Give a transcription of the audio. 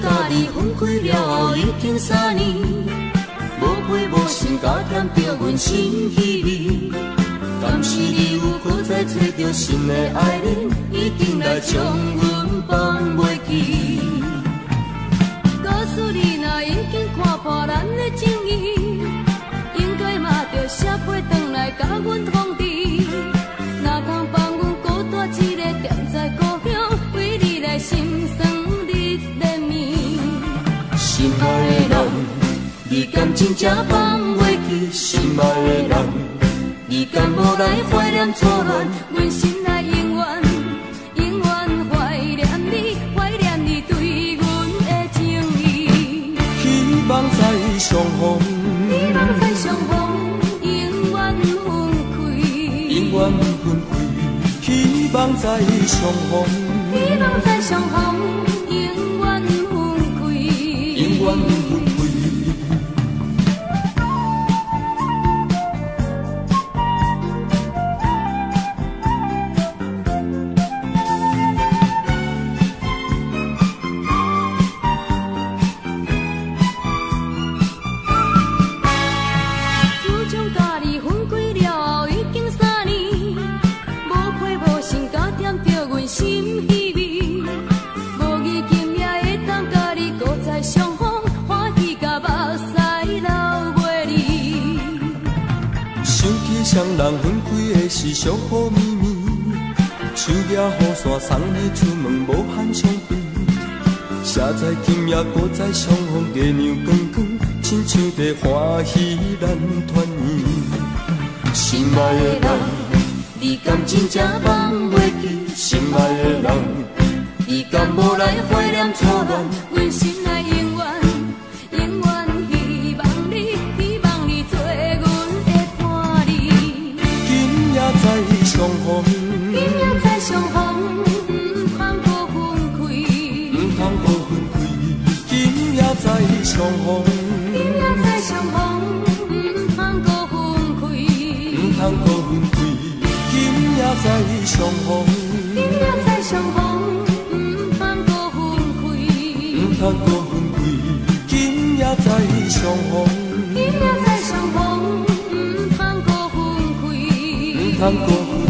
甲你分开了后已经3年，无陪无心，加添着阮心稀微。敢是你有搁再找着新的爱人，一定来将阮放袂记。告诉你，若已经看破咱的情义，应该嘛着写批转来甲阮通知。哪通放阮孤单一个踮在故乡，为你来心酸日连绵。心爱的人，你敢真正放袂记？心爱的人，你敢无来怀念初恋？阮心内永远永远怀念你，怀念你对阮的情意。希望再相逢，希望再相逢，永远分开，永远分开。希望再相逢，希望再相逢，永远分开，永远分开。双人分开的是相互绵绵，手抓雨伞送你出门，无限伤悲。写在今夜搁再相逢，月亮光光，亲像在欢喜咱团圆。心爱的人，你敢真正放袂记？心爱的人，你敢无来怀念初恋？阮心内永远永远希望你，希望你做阮的伴侣。今夜再相逢，今夜再相逢，毋通搁分开，毋通搁分开。今夜再相逢，今夜再相逢，毋通搁分开，毋通搁分开。今夜再相逢，今夜再相逢，毋通搁分开，毋通搁分开。今夜再相逢，今夜再相逢，毋通搁分开，毋通搁分开。